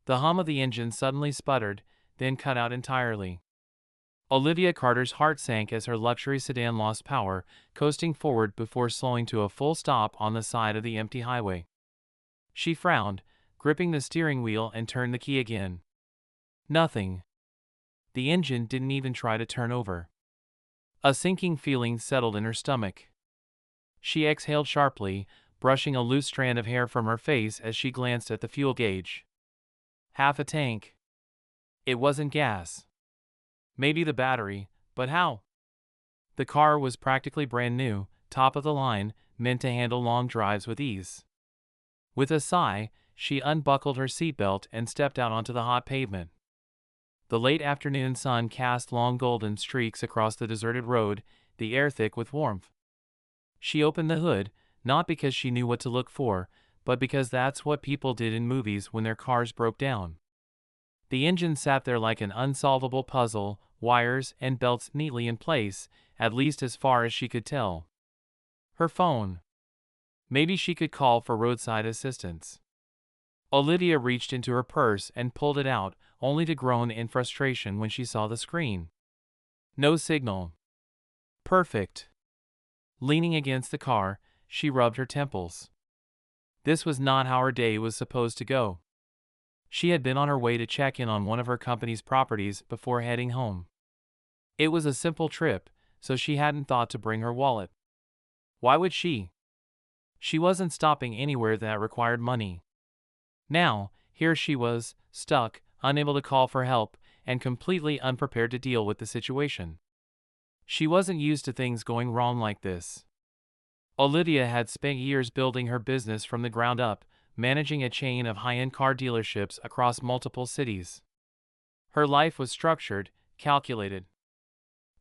The hum of the engine suddenly sputtered, then cut out entirely. Olivia Carter's heart sank as her luxury sedan lost power, coasting forward before slowing to a full stop on the side of the empty highway. She frowned, gripping the steering wheel, and turned the key again. Nothing. The engine didn't even try to turn over. A sinking feeling settled in her stomach. She exhaled sharply, brushing a loose strand of hair from her face as she glanced at the fuel gauge. Half a tank. It wasn't gas. Maybe the battery, but how? The car was practically brand new, top of the line, meant to handle long drives with ease. With a sigh, she unbuckled her seatbelt and stepped out onto the hot pavement. The late afternoon sun cast long golden streaks across the deserted road, the air thick with warmth. She opened the hood, not because she knew what to look for, but because that's what people did in movies when their cars broke down. The engine sat there like an unsolvable puzzle, wires and belts neatly in place, at least as far as she could tell. Her phone. Maybe she could call for roadside assistance. Olivia reached into her purse and pulled it out, only to groan in frustration when she saw the screen. No signal. Perfect. Leaning against the car, she rubbed her temples. This was not how her day was supposed to go. She had been on her way to check in on one of her company's properties before heading home. It was a simple trip, so she hadn't thought to bring her wallet. Why would she? She wasn't stopping anywhere that required money. Now, here she was, stuck, unable to call for help, and completely unprepared to deal with the situation. She wasn't used to things going wrong like this. Olivia had spent years building her business from the ground up, managing a chain of high-end car dealerships across multiple cities. Her life was structured, calculated.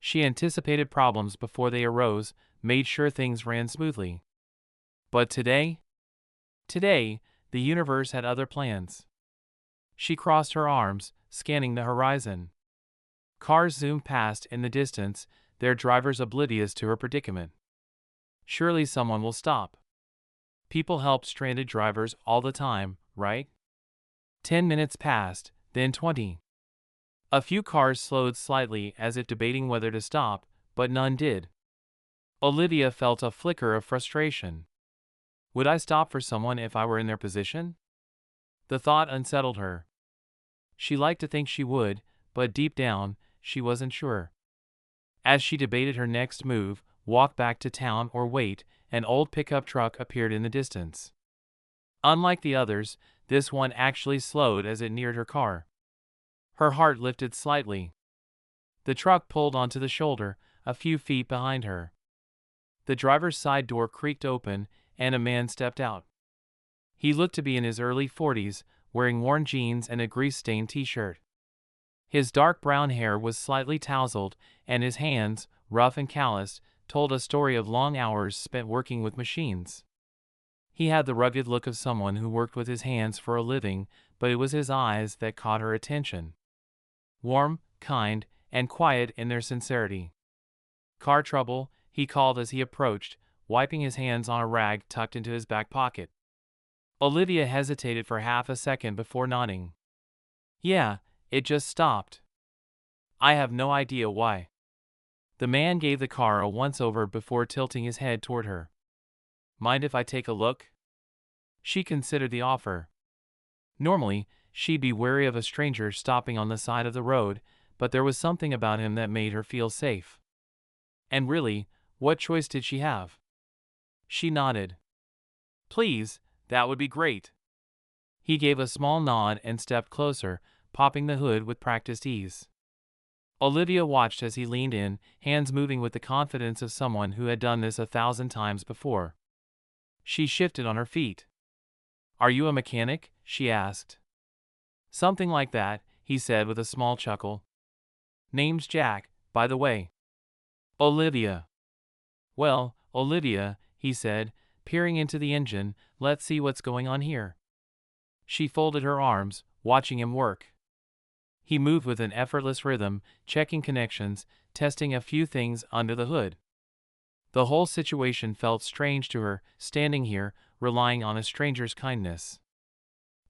She anticipated problems before they arose, made sure things ran smoothly. But today? Today, the universe had other plans. She crossed her arms, scanning the horizon. Cars zoomed past in the distance, their drivers oblivious to her predicament. Surely someone will stop. People help stranded drivers all the time, right? 10 minutes passed, then 20. A few cars slowed slightly as if debating whether to stop, but none did. Olivia felt a flicker of frustration. Would I stop for someone if I were in their position? The thought unsettled her. She liked to think she would, but deep down, she wasn't sure. As she debated her next move, walk back to town or wait, an old pickup truck appeared in the distance. Unlike the others, this one actually slowed as it neared her car. Her heart lifted slightly. The truck pulled onto the shoulder, a few feet behind her. The driver's side door creaked open, and a man stepped out. He looked to be in his early 40s, wearing worn jeans and a grease-stained t-shirt. His dark brown hair was slightly tousled, and his hands, rough and calloused, told a story of long hours spent working with machines. He had the rugged look of someone who worked with his hands for a living, but it was his eyes that caught her attention. Warm, kind, and quiet in their sincerity. "Car trouble," he called as he approached, wiping his hands on a rag tucked into his back pocket. Olivia hesitated for half a second before nodding. "Yeah, it just stopped. I have no idea why." The man gave the car a once-over before tilting his head toward her. "Mind if I take a look?" She considered the offer. Normally, she'd be wary of a stranger stopping on the side of the road, but there was something about him that made her feel safe. And really, what choice did she have? She nodded. "Please, that would be great." He gave a small nod and stepped closer, popping the hood with practiced ease. Olivia watched as he leaned in, hands moving with the confidence of someone who had done this 1,000 times before. She shifted on her feet. "Are you a mechanic?" she asked. "Something like that," he said with a small chuckle. "Name's Jack, by the way." "Olivia." "Well, Olivia," he said, peering into the engine, "let's see what's going on here." She folded her arms, watching him work. He moved with an effortless rhythm, checking connections, testing a few things under the hood. The whole situation felt strange to her, standing here, relying on a stranger's kindness.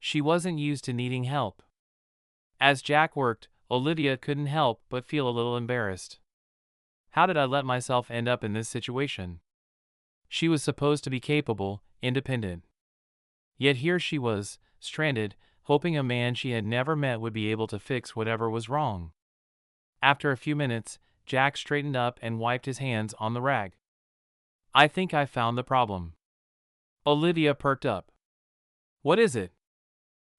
She wasn't used to needing help. As Jack worked, Olivia couldn't help but feel a little embarrassed. How did I let myself end up in this situation? She was supposed to be capable, independent. Yet here she was, stranded, hoping a man she had never met would be able to fix whatever was wrong. After a few minutes, Jack straightened up and wiped his hands on the rag. I think I found the problem. Olivia perked up. What is it?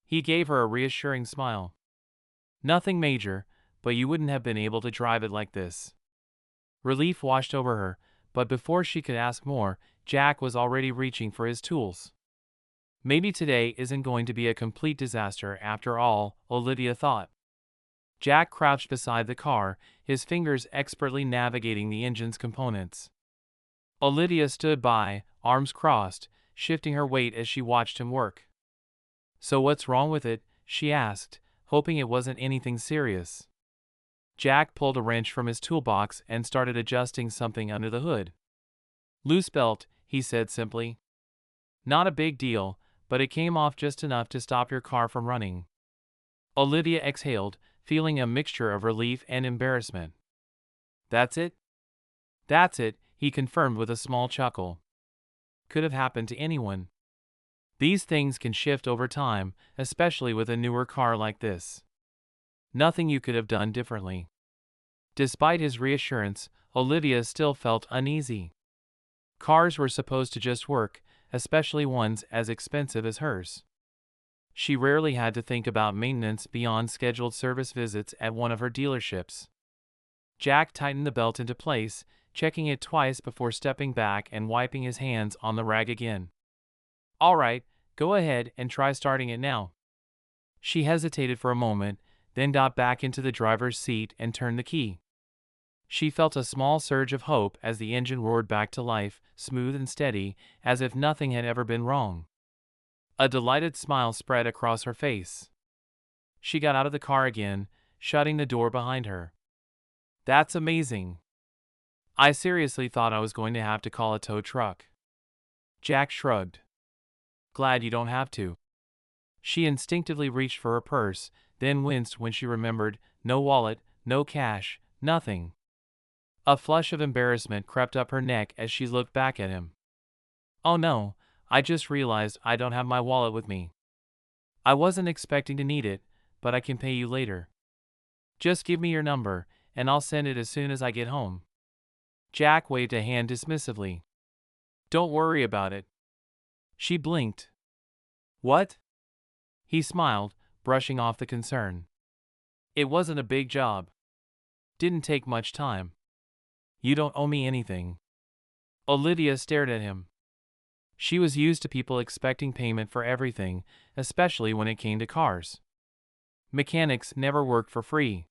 He gave her a reassuring smile. Nothing major, but you wouldn't have been able to drive it like this. Relief washed over her, but before she could ask more, Jack was already reaching for his tools. Maybe today isn't going to be a complete disaster after all, Olivia thought. Jack crouched beside the car, his fingers expertly navigating the engine's components. Olivia stood by, arms crossed, shifting her weight as she watched him work. So what's wrong with it? She asked, hoping it wasn't anything serious. Jack pulled a wrench from his toolbox and started adjusting something under the hood. Loose belt, he said simply. Not a big deal, but it came off just enough to stop your car from running. Olivia exhaled, feeling a mixture of relief and embarrassment. That's it? That's it, he confirmed with a small chuckle. Could have happened to anyone. These things can shift over time, especially with a newer car like this. Nothing you could have done differently. Despite his reassurance, Olivia still felt uneasy. Cars were supposed to just work, especially ones as expensive as hers. She rarely had to think about maintenance beyond scheduled service visits at one of her dealerships. Jack tightened the belt into place, checking it twice before stepping back and wiping his hands on the rag again. All right, go ahead and try starting it now. She hesitated for a moment, then got back into the driver's seat and turned the key. She felt a small surge of hope as the engine roared back to life, smooth and steady, as if nothing had ever been wrong. A delighted smile spread across her face. She got out of the car again, shutting the door behind her. That's amazing. I seriously thought I was going to have to call a tow truck. Jack shrugged. Glad you don't have to. She instinctively reached for her purse, then winced when she remembered, no wallet, no cash, nothing. A flush of embarrassment crept up her neck as she looked back at him. Oh no, I just realized I don't have my wallet with me. I wasn't expecting to need it, but I can pay you later. Just give me your number, and I'll send it as soon as I get home. Jack waved a hand dismissively. Don't worry about it. She blinked. What? He smiled, brushing off the concern. It wasn't a big job. Didn't take much time. You don't owe me anything. Olivia stared at him. She was used to people expecting payment for everything, especially when it came to cars. Mechanics never worked for free.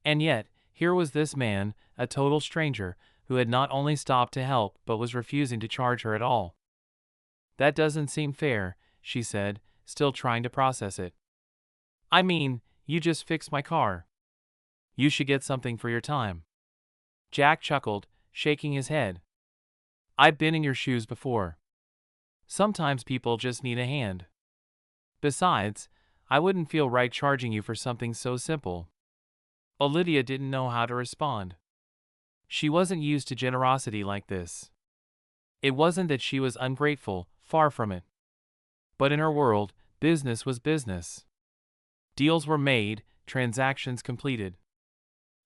And yet, here was this man, a total stranger, who had not only stopped to help but was refusing to charge her at all. That doesn't seem fair, she said, still trying to process it. I mean, you just fixed my car. You should get something for your time. Jack chuckled, shaking his head. I've been in your shoes before. Sometimes people just need a hand. Besides, I wouldn't feel right charging you for something so simple. Olivia didn't know how to respond. She wasn't used to generosity like this. It wasn't that she was ungrateful, far from it. But in her world, business was business. Deals were made, transactions completed.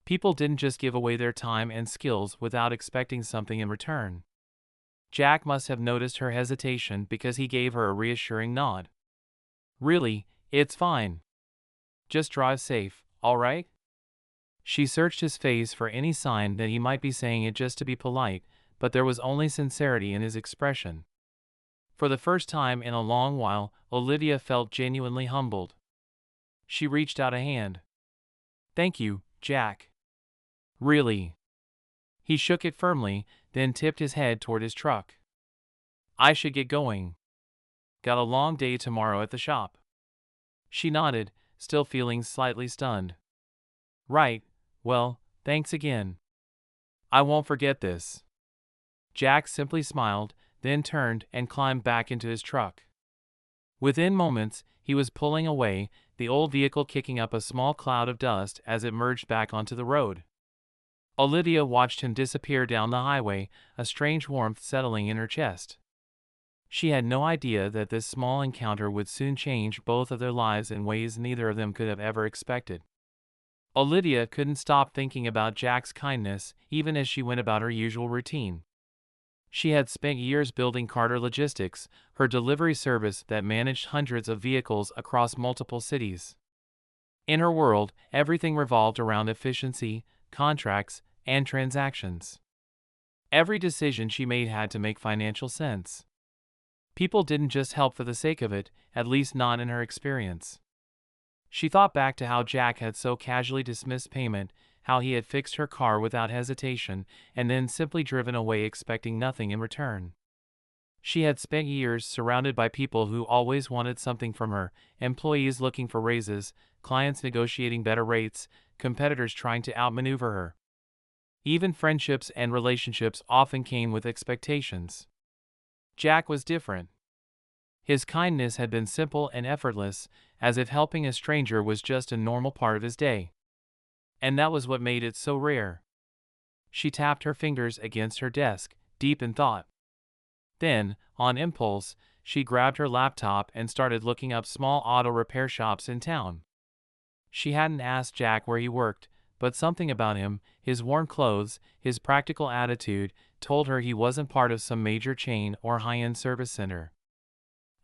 People didn't just give away their time and skills without expecting something in return. Jack must have noticed her hesitation because he gave her a reassuring nod. Really, it's fine. Just drive safe, all right? She searched his face for any sign that he might be saying it just to be polite, but there was only sincerity in his expression. For the first time in a long while, Olivia felt genuinely humbled. She reached out a hand. Thank you, Jack. Really? He shook it firmly, then tipped his head toward his truck. I should get going. Got a long day tomorrow at the shop. She nodded, still feeling slightly stunned. Right, well, thanks again. I won't forget this. Jack simply smiled, then turned and climbed back into his truck. Within moments, He was pulling away, the old vehicle kicking up a small cloud of dust as it merged back onto the road. Olivia watched him disappear down the highway, a strange warmth settling in her chest. She had no idea that this small encounter would soon change both of their lives in ways neither of them could have ever expected. Olivia couldn't stop thinking about Jack's kindness, even as she went about her usual routine. She had spent years building Carter Logistics, her delivery service that managed hundreds of vehicles across multiple cities. In her world, everything revolved around efficiency, contracts, and transactions. Every decision she made had to make financial sense. People didn't just help for the sake of it, at least not in her experience. She thought back to how Jack had so casually dismissed payment, how he had fixed her car without hesitation, and then simply driven away expecting nothing in return. She had spent years surrounded by people who always wanted something from her, employees looking for raises, clients negotiating better rates, competitors trying to outmaneuver her. Even friendships and relationships often came with expectations. Jack was different. His kindness had been simple and effortless, as if helping a stranger was just a normal part of his day. And that was what made it so rare. She tapped her fingers against her desk, deep in thought. Then, on impulse, she grabbed her laptop and started looking up small auto repair shops in town. She hadn't asked Jack where he worked, but something about him, his worn clothes, his practical attitude, told her he wasn't part of some major chain or high-end service center.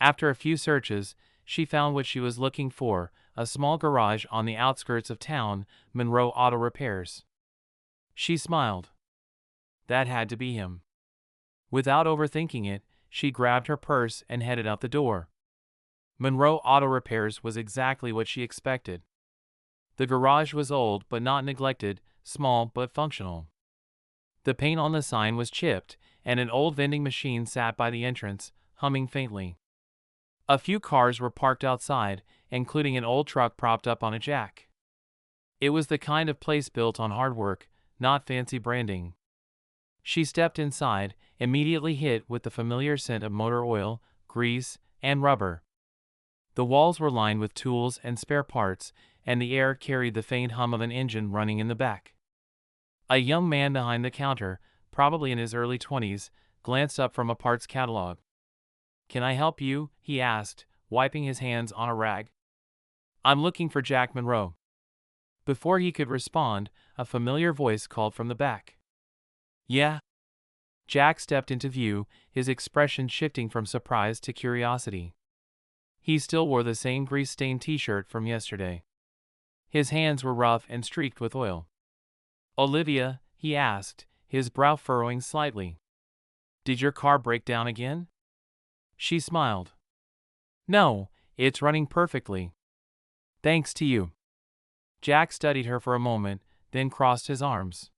After a few searches, she found what she was looking for, a small garage on the outskirts of town, Monroe Auto Repairs. She smiled. That had to be him. Without overthinking it, she grabbed her purse and headed out the door. Monroe Auto Repairs was exactly what she expected. The garage was old but not neglected, small but functional. The paint on the sign was chipped, and an old vending machine sat by the entrance, humming faintly. A few cars were parked outside, including an old truck propped up on a jack. It was the kind of place built on hard work, not fancy branding. She stepped inside, immediately hit with the familiar scent of motor oil, grease, and rubber. The walls were lined with tools and spare parts, and the air carried the faint hum of an engine running in the back. A young man behind the counter, probably in his early 20s, glanced up from a parts catalog. "Can I help you?" he asked, wiping his hands on a rag. "I'm looking for Jack Monroe." Before he could respond, a familiar voice called from the back. "Yeah?" Jack stepped into view, his expression shifting from surprise to curiosity. He still wore the same grease-stained t-shirt from yesterday. His hands were rough and streaked with oil. "Olivia?" he asked, his brow furrowing slightly. "Did your car break down again?" She smiled. "No, it's running perfectly. Thanks to you." Jack studied her for a moment, then crossed his arms.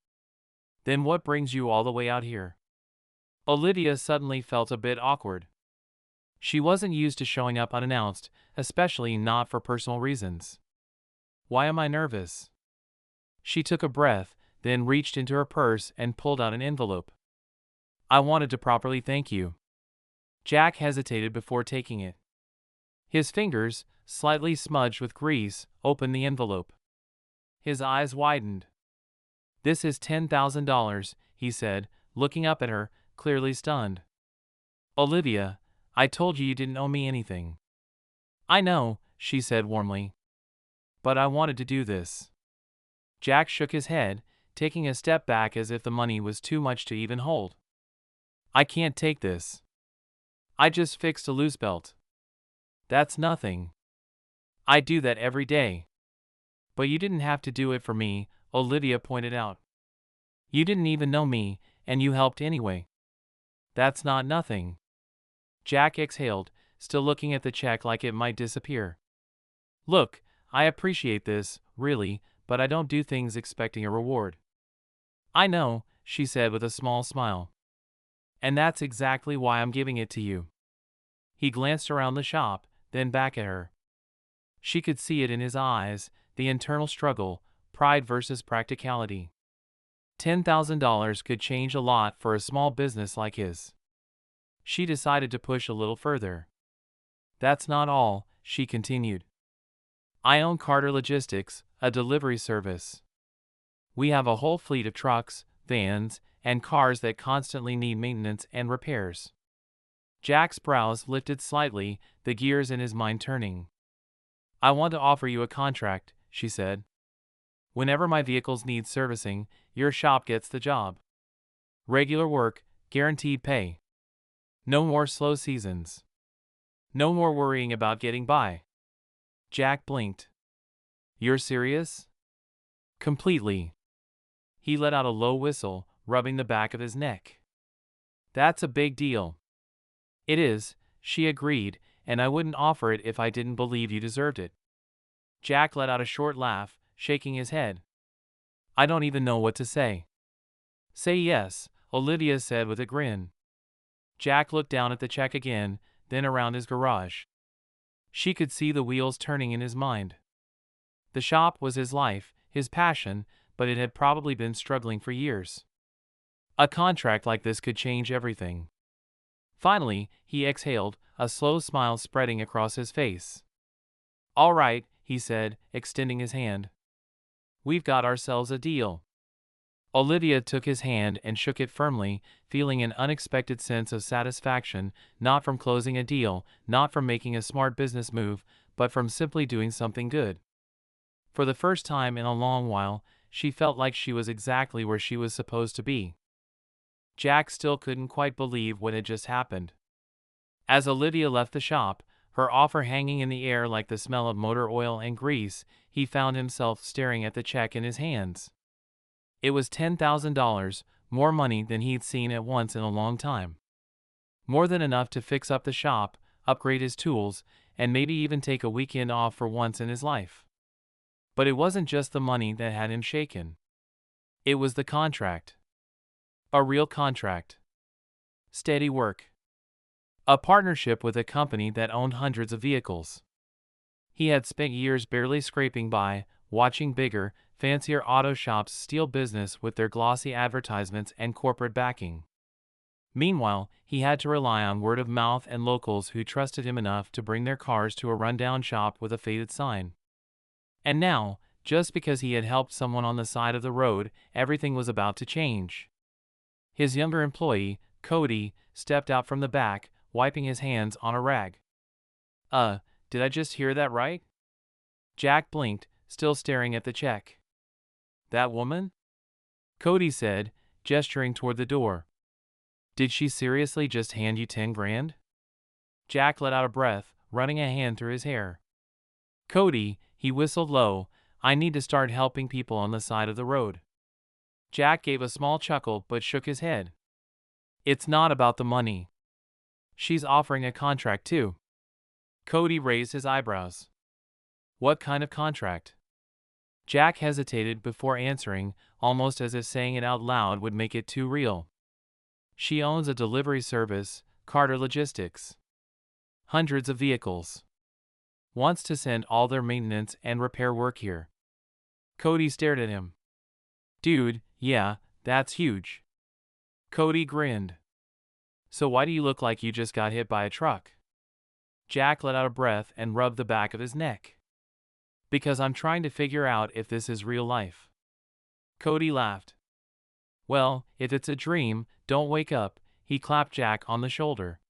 "Then what brings you all the way out here?" Olivia suddenly felt a bit awkward. She wasn't used to showing up unannounced, especially not for personal reasons. "Why am I nervous?" She took a breath, then reached into her purse and pulled out an envelope. "I wanted to properly thank you." Jack hesitated before taking it. His fingers, slightly smudged with grease, opened the envelope. His eyes widened. "This is $10,000, he said, looking up at her, clearly stunned. "Olivia, I told you didn't owe me anything." "I know," she said warmly. "But I wanted to do this." Jack shook his head, taking a step back as if the money was too much to even hold. "I can't take this. I just fixed a loose belt." "That's nothing. I do that every day." "But you didn't have to do it for me," Olivia pointed out. "You didn't even know me, and you helped anyway." "That's not nothing." Jack exhaled, still looking at the check like it might disappear. "Look, I appreciate this, really, but I don't do things expecting a reward." "I know," she said with a small smile. "And that's exactly why I'm giving it to you." He glanced around the shop, then back at her. She could see it in his eyes, the internal struggle, pride versus practicality. $10,000 could change a lot for a small business like his. She decided to push a little further. "That's not all," she continued. I own Carter Logistics, a delivery service. We have a whole fleet of trucks, vans, and cars that constantly need maintenance and repairs. Jack's brows lifted slightly, the gears in his mind turning. I want to offer you a contract, she said. Whenever my vehicles need servicing, your shop gets the job. Regular work, guaranteed pay. No more slow seasons. No more worrying about getting by. Jack blinked. You're serious? Completely. He let out a low whistle, rubbing the back of his neck. That's a big deal. It is, she agreed, and I wouldn't offer it if I didn't believe you deserved it. Jack let out a short laugh, shaking his head. I don't even know what to say. Say yes, Olivia said with a grin. Jack looked down at the check again, then around his garage. She could see the wheels turning in his mind. The shop was his life, his passion, but it had probably been struggling for years. A contract like this could change everything. Finally, he exhaled, a slow smile spreading across his face. All right, he said, extending his hand. We've got ourselves a deal. Olivia took his hand and shook it firmly, feeling an unexpected sense of satisfaction, not from closing a deal, not from making a smart business move, but from simply doing something good. For the first time in a long while, she felt like she was exactly where she was supposed to be. Jack still couldn't quite believe what had just happened. As Olivia left the shop, her offer hanging in the air like the smell of motor oil and grease, he found himself staring at the check in his hands. It was $10,000, more money than he'd seen at once in a long time. More than enough to fix up the shop, upgrade his tools, and maybe even take a weekend off for once in his life. But it wasn't just the money that had him shaken. It was the contract. A real contract. Steady work. A partnership with a company that owned hundreds of vehicles. He had spent years barely scraping by, watching bigger, fancier auto shops steal business with their glossy advertisements and corporate backing. Meanwhile, he had to rely on word of mouth and locals who trusted him enough to bring their cars to a rundown shop with a faded sign. And now, just because he had helped someone on the side of the road, everything was about to change. His younger employee, Cody, stepped out from the back, wiping his hands on a rag. Did I just hear that right? Jack blinked, still staring at the check. That woman? Cody said, gesturing toward the door. Did she seriously just hand you 10 grand? Jack let out a breath, running a hand through his hair. Cody, he whistled low, I need to start helping people on the side of the road. Jack gave a small chuckle but shook his head. It's not about the money. She's offering a contract too. Cody raised his eyebrows. What kind of contract? Jack hesitated before answering, almost as if saying it out loud would make it too real. She owns a delivery service, Carter Logistics. Hundreds of vehicles. Wants to send all their maintenance and repair work here. Cody stared at him. Dude, yeah, that's huge. Cody grinned. So why do you look like you just got hit by a truck? Jack let out a breath and rubbed the back of his neck. Because I'm trying to figure out if this is real life. Cody laughed. Well, if it's a dream, don't wake up, he clapped Jack on the shoulder.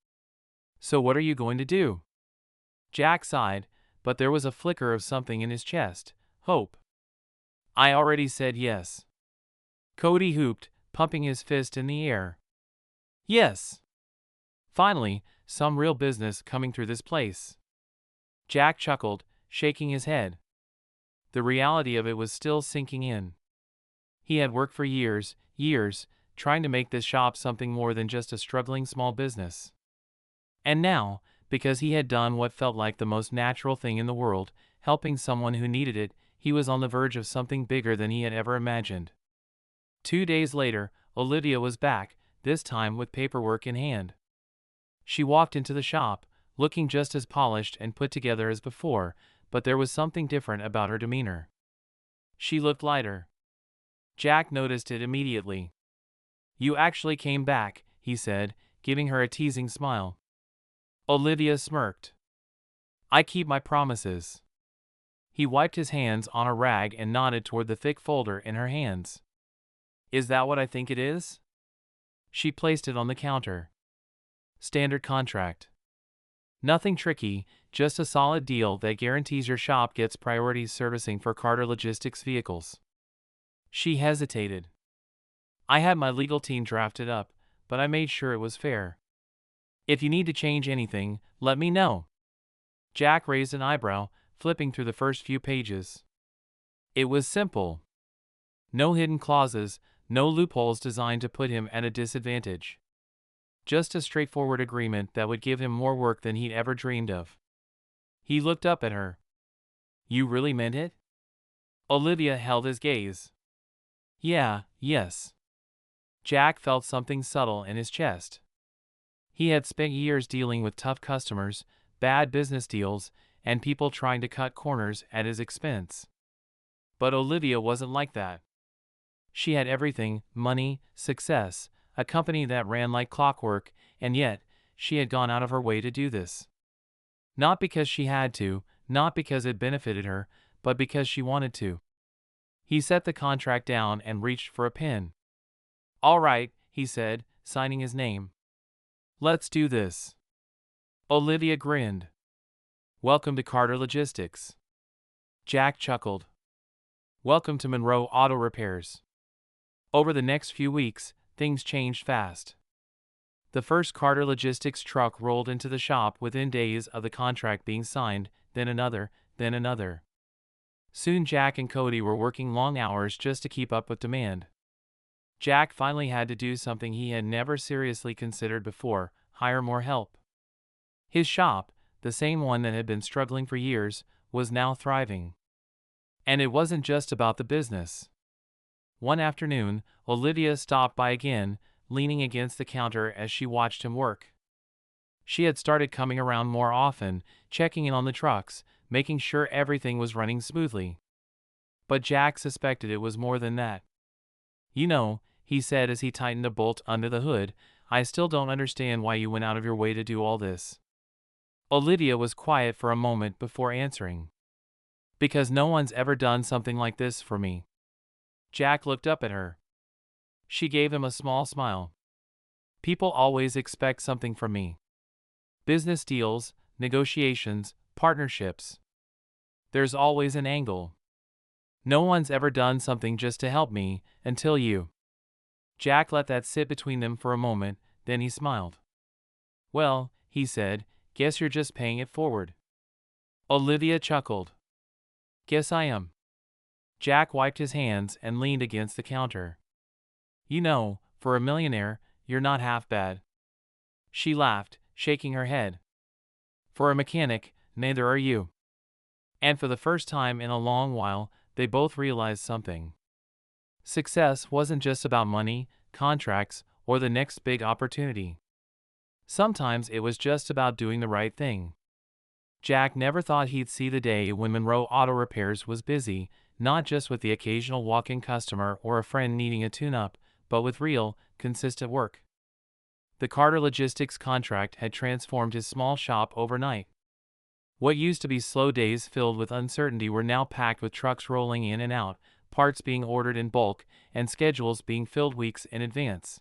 So what are you going to do? Jack sighed, but there was a flicker of something in his chest, hope. I already said yes. Cody hooped, pumping his fist in the air. Yes. Finally, some real business coming through this place. Jack chuckled, shaking his head. The reality of it was still sinking in. He had worked for years, trying to make this shop something more than just a struggling small business. And now, because he had done what felt like the most natural thing in the world, helping someone who needed it, he was on the verge of something bigger than he had ever imagined. 2 days later, Olivia was back, this time with paperwork in hand. She walked into the shop, looking just as polished and put together as before, but there was something different about her demeanor. She looked lighter. Jack noticed it immediately. You actually came back, he said, giving her a teasing smile. Olivia smirked. I keep my promises. He wiped his hands on a rag and nodded toward the thick folder in her hands. Is that what I think it is? She placed it on the counter. Standard contract. Nothing tricky, just a solid deal that guarantees your shop gets priority servicing for Carter Logistics vehicles. She hesitated. I had my legal team drafted up, but I made sure it was fair. If you need to change anything, let me know. Jack raised an eyebrow, flipping through the first few pages. It was simple. No hidden clauses, no loopholes designed to put him at a disadvantage. Just a straightforward agreement that would give him more work than he'd ever dreamed of. He looked up at her. You really meant it? Olivia held his gaze. Yes. Jack felt something subtle in his chest. He had spent years dealing with tough customers, bad business deals, and people trying to cut corners at his expense. But Olivia wasn't like that. She had everything: money, success, a company that ran like clockwork, and yet, she had gone out of her way to do this. Not because she had to, not because it benefited her, but because she wanted to. He set the contract down and reached for a pen. All right, he said, signing his name. Let's do this. Olivia grinned. Welcome to Carter Logistics. Jack chuckled. Welcome to Monroe Auto Repairs. Over the next few weeks, things changed fast. The first Carter Logistics truck rolled into the shop within days of the contract being signed, then another, then another. Soon Jack and Cody were working long hours just to keep up with demand. Jack finally had to do something he had never seriously considered before: hire more help. His shop, the same one that had been struggling for years, was now thriving. And it wasn't just about the business. One afternoon, Olivia stopped by again, leaning against the counter as she watched him work. She had started coming around more often, checking in on the trucks, making sure everything was running smoothly. But Jack suspected it was more than that. You know, he said as he tightened a bolt under the hood, I still don't understand why you went out of your way to do all this. Olivia was quiet for a moment before answering. Because no one's ever done something like this for me. Jack looked up at her. She gave him a small smile. People always expect something from me. Business deals, negotiations, partnerships. There's always an angle. No one's ever done something just to help me, until you. Jack let that sit between them for a moment, then he smiled. Well, he said, guess you're just paying it forward. Olivia chuckled. Guess I am. Jack wiped his hands and leaned against the counter. You know, for a millionaire, you're not half bad. She laughed, shaking her head. For a mechanic, neither are you. And for the first time in a long while, they both realized something. Success wasn't just about money, contracts, or the next big opportunity. Sometimes it was just about doing the right thing. Jack never thought he'd see the day when Monroe Auto Repairs was busy, not just with the occasional walk-in customer or a friend needing a tune-up, but with real, consistent work. The Carter Logistics contract had transformed his small shop overnight. What used to be slow days filled with uncertainty were now packed with trucks rolling in and out, parts being ordered in bulk, and schedules being filled weeks in advance.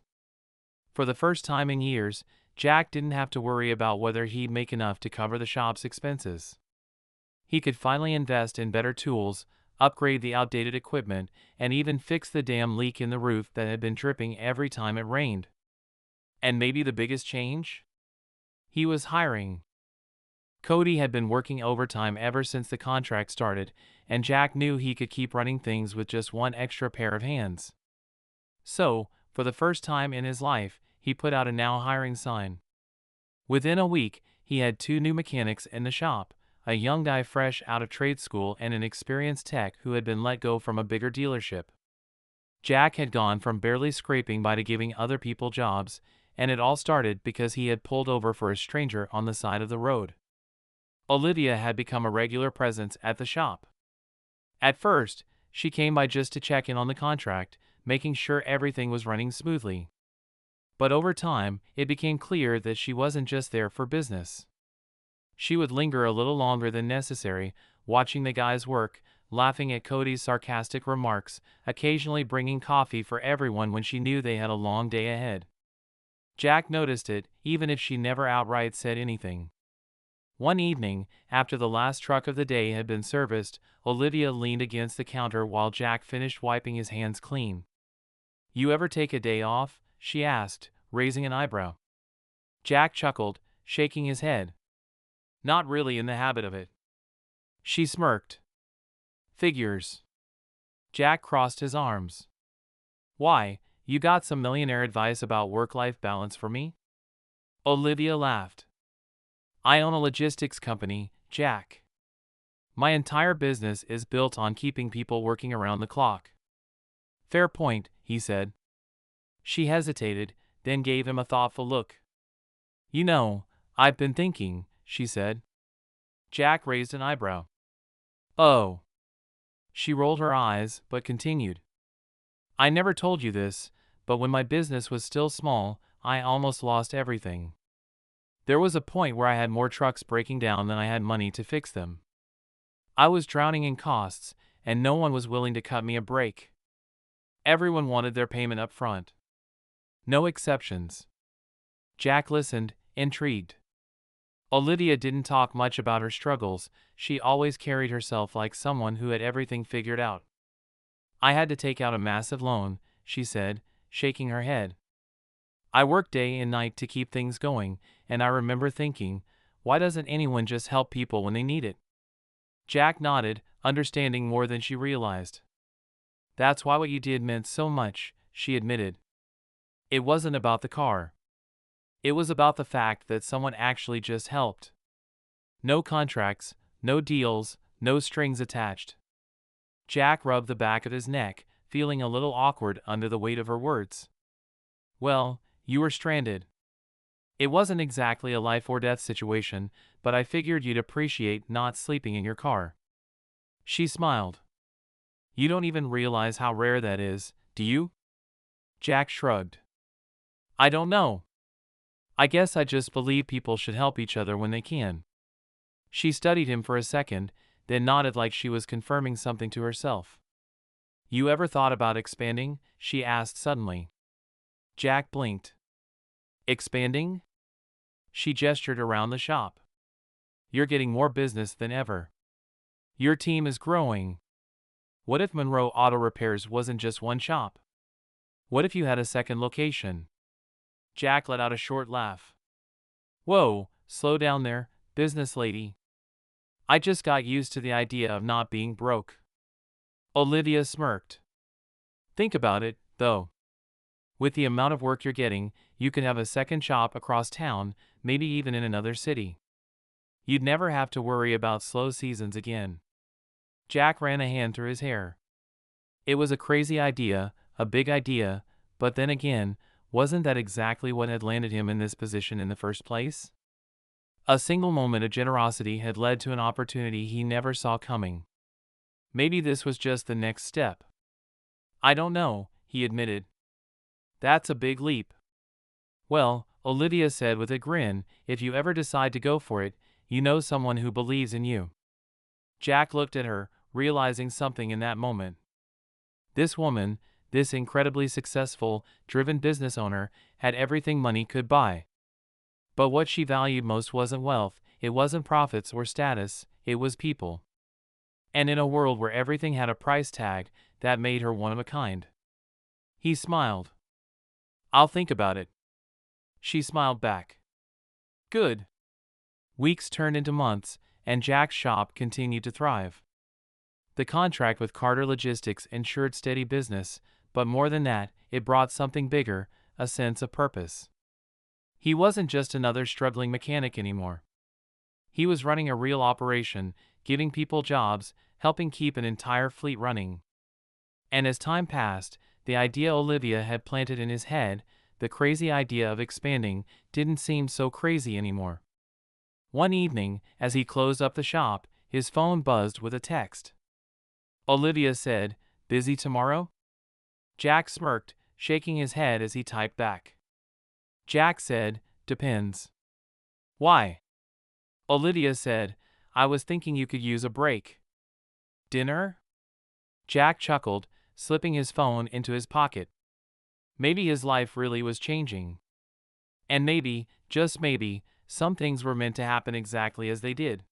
For the first time in years, Jack didn't have to worry about whether he'd make enough to cover the shop's expenses. He could finally invest in better tools, upgrade the outdated equipment, and even fix the damn leak in the roof that had been dripping every time it rained. And maybe the biggest change? He was hiring. Cody had been working overtime ever since the contract started, and Jack knew he could keep running things with just one extra pair of hands. So, for the first time in his life, he put out a now hiring sign. Within a week, he had 2 new mechanics in the shop, a young guy fresh out of trade school and an experienced tech who had been let go from a bigger dealership. Jack had gone from barely scraping by to giving other people jobs, and it all started because he had pulled over for a stranger on the side of the road. Olivia had become a regular presence at the shop. At first, she came by just to check in on the contract, making sure everything was running smoothly. But over time, it became clear that she wasn't just there for business. She would linger a little longer than necessary, watching the guys work, laughing at Cody's sarcastic remarks, occasionally bringing coffee for everyone when she knew they had a long day ahead. Jack noticed it, even if she never outright said anything. One evening, after the last truck of the day had been serviced, Olivia leaned against the counter while Jack finished wiping his hands clean. "You ever take a day off?" she asked, raising an eyebrow. Jack chuckled, shaking his head. "Not really in the habit of it." She smirked. "Figures." Jack crossed his arms. "Why, you got some millionaire advice about work-life balance for me?" Olivia laughed. "I own a logistics company, Jack. My entire business is built on keeping people working around the clock." "Fair point," he said. She hesitated, then gave him a thoughtful look. "You know, I've been thinking," she said. Jack raised an eyebrow. "Oh." She rolled her eyes, but continued. "I never told you this, but when my business was still small, I almost lost everything. There was a point where I had more trucks breaking down than I had money to fix them. I was drowning in costs, and no one was willing to cut me a break. Everyone wanted their payment up front. No exceptions." Jack listened, intrigued. Olivia didn't talk much about her struggles. She always carried herself like someone who had everything figured out. "I had to take out a massive loan," she said, shaking her head. "I worked day and night to keep things going, and I remember thinking, why doesn't anyone just help people when they need it?" Jack nodded, understanding more than she realized. "That's why what you did meant so much," she admitted. "It wasn't about the car. It was about the fact that someone actually just helped. No contracts, no deals, no strings attached." Jack rubbed the back of his neck, feeling a little awkward under the weight of her words. "Well, you were stranded. It wasn't exactly a life or death situation, but I figured you'd appreciate not sleeping in your car." She smiled. "You don't even realize how rare that is, do you?" Jack shrugged. "I don't know. I guess I just believe people should help each other when they can." She studied him for a second, then nodded like she was confirming something to herself. "You ever thought about expanding?" she asked suddenly. Jack blinked. "Expanding?" She gestured around the shop. "You're getting more business than ever. Your team is growing. What if Monroe Auto Repairs wasn't just one shop? What if you had a second location?" Jack let out a short laugh. "Whoa, slow down there, business lady. I just got used to the idea of not being broke." Olivia smirked. "Think about it, though. With the amount of work you're getting, you could have a second shop across town, maybe even in another city. You'd never have to worry about slow seasons again." Jack ran a hand through his hair. It was a crazy idea, a big idea, but then again, wasn't that exactly what had landed him in this position in the first place? A single moment of generosity had led to an opportunity he never saw coming. Maybe this was just the next step. "I don't know," he admitted. "That's a big leap." "Well," Olivia said with a grin, "if you ever decide to go for it, you know someone who believes in you." Jack looked at her, realizing something in that moment. This woman, this incredibly successful, driven business owner, had everything money could buy. But what she valued most wasn't wealth, it wasn't profits or status, it was people. And in a world where everything had a price tag, that made her one of a kind. He smiled. "I'll think about it." She smiled back. "Good." Weeks turned into months, and Jack's shop continued to thrive. The contract with Carter Logistics ensured steady business, but more than that, it brought something bigger, a sense of purpose. He wasn't just another struggling mechanic anymore. He was running a real operation, giving people jobs, helping keep an entire fleet running. And as time passed, the idea Olivia had planted in his head, the crazy idea of expanding, didn't seem so crazy anymore. One evening, as he closed up the shop, his phone buzzed with a text. Olivia said, "Busy tomorrow?" Jack smirked, shaking his head as he typed back. Jack said, "Depends." "Why?" Olivia said, "I was thinking you could use a break." "Dinner?" Jack chuckled, slipping his phone into his pocket. Maybe his life really was changing. And maybe, just maybe, some things were meant to happen exactly as they did.